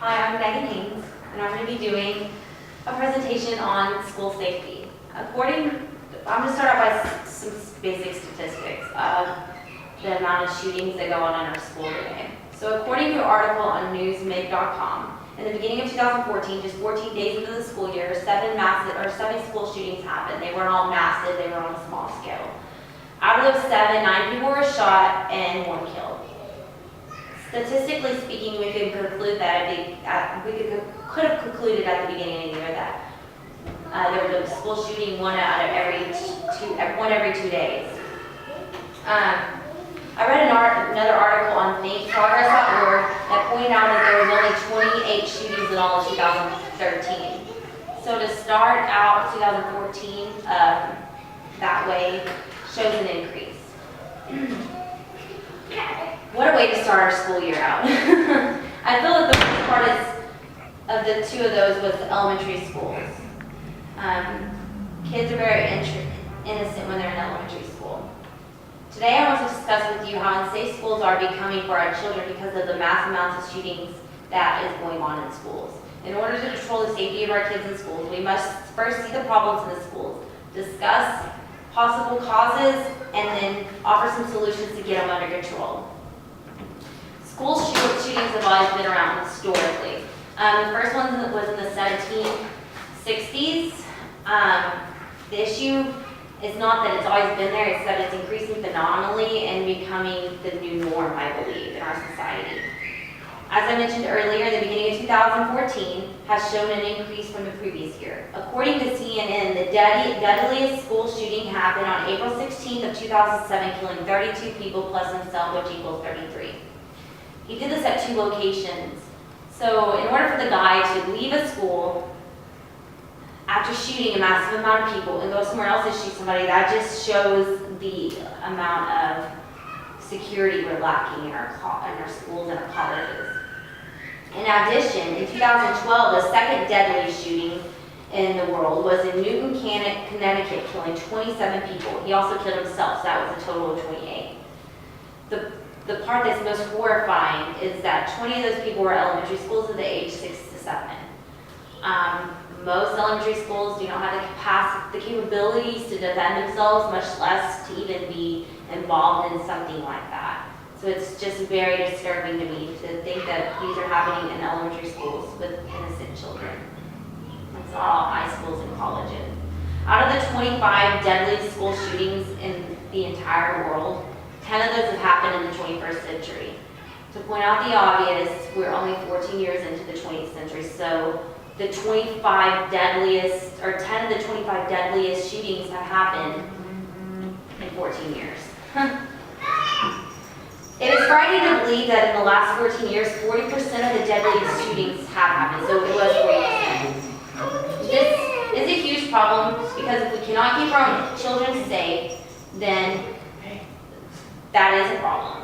Hi, I'm Megan Haynes, and I'm going to be doing a presentation on school safety. I'm going to start out by some basic statistics of the amount of shootings that go on in our school today. So according to an article on newsmig.com, in the beginning of 2014, just 14 days into the school year, seven school shootings happened. They weren't all massive, they were on a small scale. Out of those seven, 9 people were shot and 1 killed. Statistically speaking, we could conclude that could have concluded at the beginning of the year that there was a school shooting one every 2 days. I read another article on ThinkProgress.org that pointed out that there was only 28 shootings in all of 2013. So to start out 2014 that way shows an increase. What a way to start our school year out. I feel that the worst part of the two of those was elementary schools. Kids are very innocent when they're in elementary school. Today I want to discuss with you how unsafe schools are becoming for our children because of the mass amounts of shootings that is going on in schools. In order to control the safety of our kids in schools, we must first see the problems in the schools, discuss possible causes, and then offer some solutions to get them under control. School shootings have always been around historically. The first one was in the 1760s. The issue is not that it's always been there, it's that it's increasing phenomenally and becoming the new norm, I believe, in our society. As I mentioned earlier, the beginning of 2014 has shown an increase from the previous year. According to CNN, the deadliest school shooting happened on April 16th of 2007, killing 32 people plus himself, which equals 33. He did this at 2 locations. So in order for the guy to leave a school after shooting a massive amount of people and go somewhere else and shoot somebody, that just shows the amount of security we're lacking in our schools and our colleges. In addition, in 2012, the second deadliest shooting in the world was in Newton, Connecticut, killing 27 people. He also killed himself, so that was a total of 28. The part that's most horrifying is that 20 of those people were elementary schools at the age 6 to 7. Most elementary schools do not have the capabilities to defend themselves, much less to even be involved in something like that. So it's just very disturbing to me to think that these are happening in elementary schools with innocent children. It's all high schools and colleges. Out of the 25 deadly school shootings in the entire world, 10 of those have happened in the 21st century. To point out the obvious, we're only 14 years into the 20th century, so the 25 deadliest, or 10 of the 25 deadliest shootings have happened in 14 years. It is frightening to believe that in the last 14 years, 40% of the deadliest shootings have happened, so it was 40%. This is a huge problem because if we cannot keep our children safe, then that is a problem.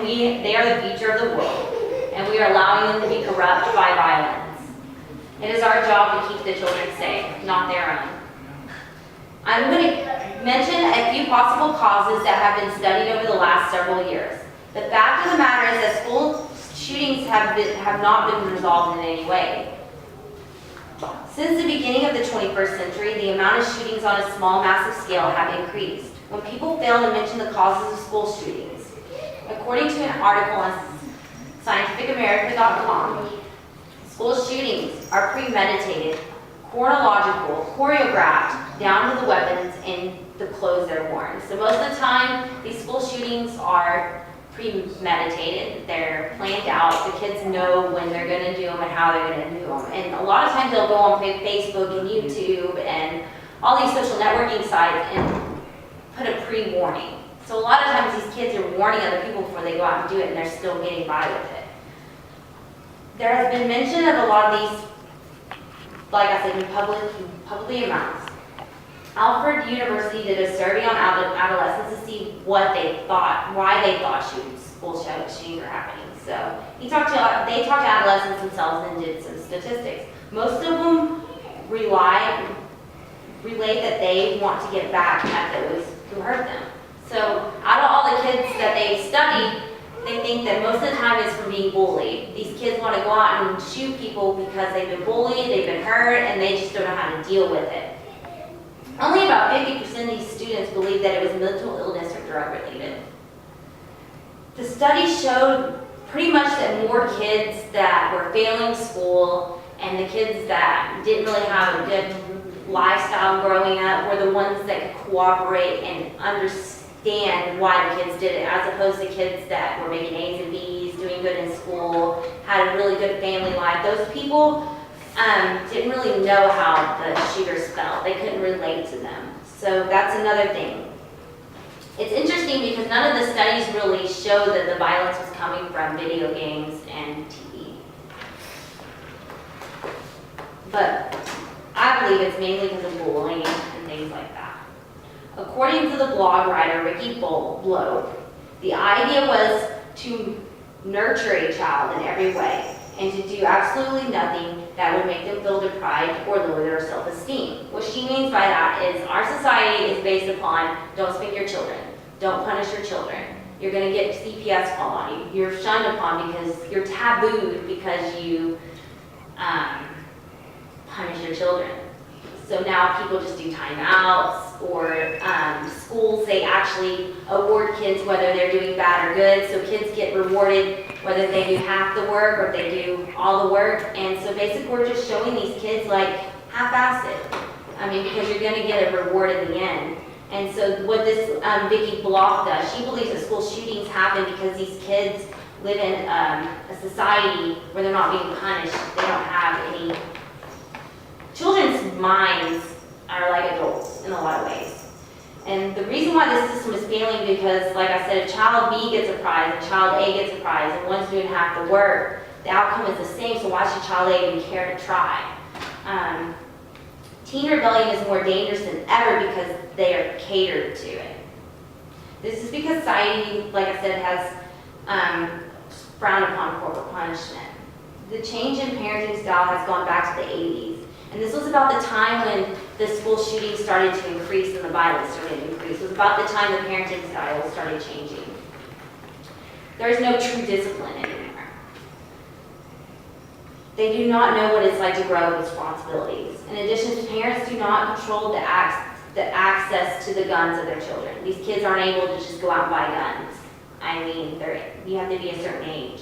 They are the future of the world, and we are allowing them to be corrupt by violence. It is our job to keep the children safe, not their own. I'm going to mention a few possible causes that have been studied over the last several years. The fact of the matter is that school shootings have not been resolved in any way. Since the beginning of the 21st century, the amount of shootings on a small, massive scale have increased. When people fail to mention the causes of school shootings, according to an article on scientificamerica.com, school shootings are premeditated, chronological, choreographed, down to the weapons and the clothes they're worn. So most of the time, these school shootings are premeditated. They're planned out. The kids know when they're going to do them and how they're going to do them. And a lot of times they'll go on Facebook and YouTube and all these social networking sites and put a pre-warning. So a lot of times these kids are warning other people before they go out and do it, and they're still getting by with it. There has been mention of a lot of these, like I said, in publicly announced. Alfred University did a survey on adolescents to see what they thought, why they thought school shootings were happening. So they talked to adolescents themselves and did some statistics. Most of them relate that they want to get back at those who hurt them. So out of all the kids that they studied, they think that most of the time it's from being bullied. These kids want to go out and shoot people because they've been bullied, they've been hurt, and they just don't know how to deal with it. Only about 50% of these students believe that it was mental illness or drug related. The study showed pretty much that more kids that were failing school and the kids that didn't really have a good lifestyle growing up were the ones that could cooperate and understand why the kids did it, as opposed to kids that were making A's and B's, doing good in school, had a really good family life. Those people didn't really know how the shooters felt. They couldn't relate to them. So that's another thing. It's interesting because none of the studies really show that the violence was coming from video games and TV. But I believe it's mainly because of bullying and things like that. According to the blog writer Ricky Blow, the idea was to nurture a child in every way and to do absolutely nothing that would make them feel deprived or lower their self-esteem. What she means by that is our society is based upon don't spank your children, don't punish your children. You're going to get CPS called on you. You're shunned upon because you're tabooed because you punish your children. So now people just do timeouts, or schools, they actually award kids whether they're doing bad or good. So kids get rewarded whether they do half the work or if they do all the work. And so basically we're just showing these kids like half-ass it. I mean, because you're going to get a reward in the end. And so what this Vicki Block does, she believes that school shootings happen because these kids live in a society where they're not being punished. They don't have any. Children's minds are like adults in a lot of ways. And the reason why this system is failing because, like I said, if child B gets a prize and child A gets a prize and one's doing half the work, the outcome is the same, so why should child A even care to try? Teen rebellion is more dangerous than ever because they are catered to it. This is because society, like I said, has frowned upon corporal punishment. The change in parenting style has gone back to the 80s. And this was about the time when the school shootings started to increase and the violence started to increase. It was about the time the parenting style started changing. There is no true discipline anymore. They do not know what it's like to grow with responsibilities. In addition, parents do not control the access to the guns of their children. These kids aren't able to just go out and buy guns. I mean, you have to be a certain age.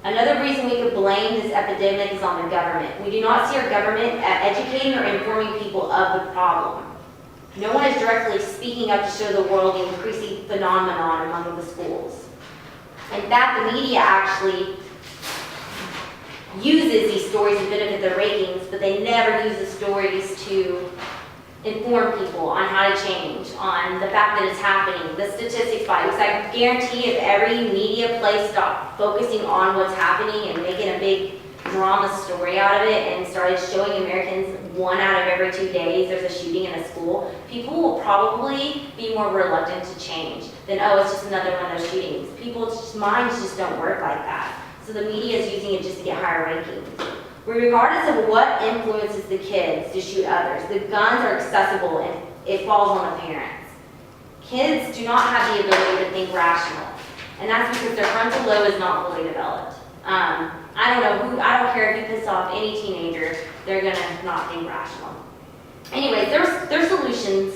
Another reason we could blame this epidemic is on the government. We do not see our government educating or informing people of the problem. No one is directly speaking up to show the world the increasing phenomenon among the schools. In fact, the media actually uses these stories to benefit their ratings, but they never use the stories to inform people on how to change, on the fact that it's happening, the statistics by it. Because I guarantee if every media place stopped focusing on what's happening and making a big drama story out of it and started showing Americans 1 out of every 2 days there's a shooting in a school, people will probably be more reluctant to change than, oh, it's just another one of those shootings. People's minds just don't work like that. So the media is using it just to get higher rankings. Regardless of what influences the kids to shoot others, the guns are accessible and it falls on the parents. Kids do not have the ability to think rational, and that's because their frontal lobe is not fully developed. I don't care if you piss off any teenager, they're gonna not think rational. Anyways, there's solutions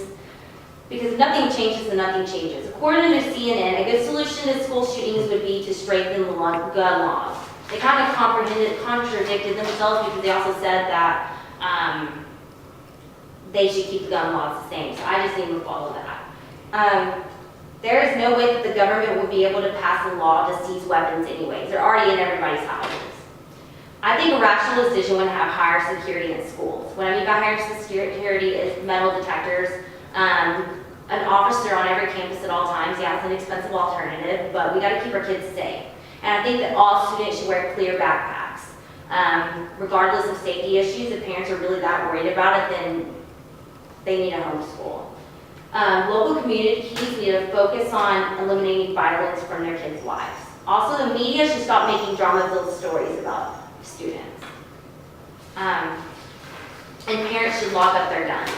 because nothing changes and nothing changes. According to CNN, a good solution to school shootings would be to strengthen the gun laws. They kind of contradicted themselves because they also said that they should keep the gun laws the same. So I just need to follow that. There is no way that the government would be able to pass a law to seize weapons anyways. They're already in everybody's houses. I think a rational decision would have higher security in schools. What I mean by higher security is metal detectors, an officer on every campus at all times. Yeah, it's an expensive alternative, but we got to keep our kids safe. And I think that all students should wear clear backpacks. Regardless of safety issues, if parents are really that worried about it, then they need a homeschool. Local communities need to focus on eliminating violence from their kids' lives. Also, the media should stop making drama-filled stories about students. And parents should lock up their guns.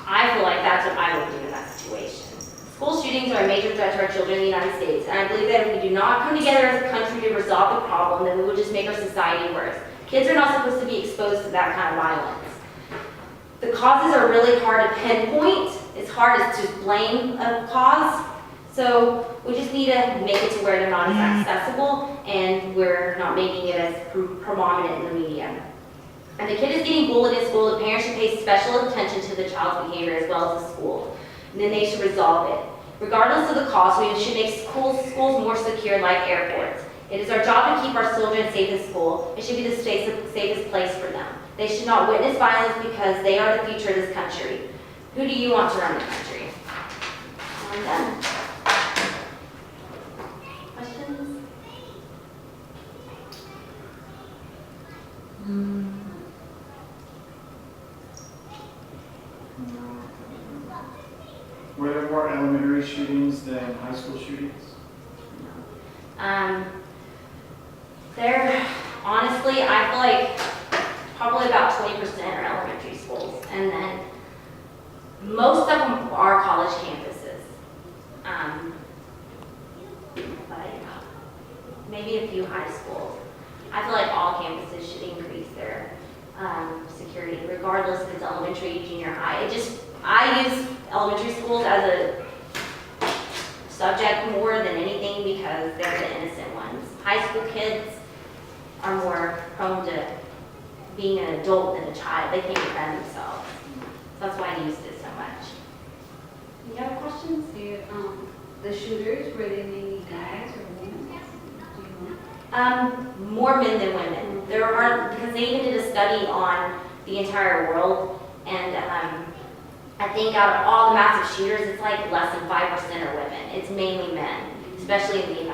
I feel like that's what I would do in that situation. School shootings are a major threat to our children in the United States, and I believe that if we do not come together as a country to resolve the problem, then we will just make our society worse. Kids are not supposed to be exposed to that kind of violence. The causes are really hard to pinpoint. It's hard to just blame a cause. So we just need to make it to where they're not as accessible and we're not making it as prominent in the media. And the kid is getting bullied in school, the parents should pay special attention to the child's behavior as well as the school. And then they should resolve it. Regardless of the cost, we should make schools more secure like airports. It is our job to keep our children safe in school. It should be the safest place for them. They should not witness violence because they are the future of this country. Who do you want to run the country? I'm done. Questions? Were there more elementary shootings than high school shootings? There, honestly, I feel like probably about 20% are elementary schools, and then most of them are college campuses. But maybe a few high schools. I feel like all campuses should increase their security, regardless if it's elementary, junior high. I use elementary schools as a subject more than anything because they're the innocent ones. High school kids are more prone to being an adult than a child. They can't defend themselves. So that's why I used it so much. Any other questions? The shooters, were they mainly guys or women? Do you know? More men than women. There are, because they even did a study on the entire world, and I think out of all the massive shooters, it's like less than 5% are women. It's mainly men, especially in the United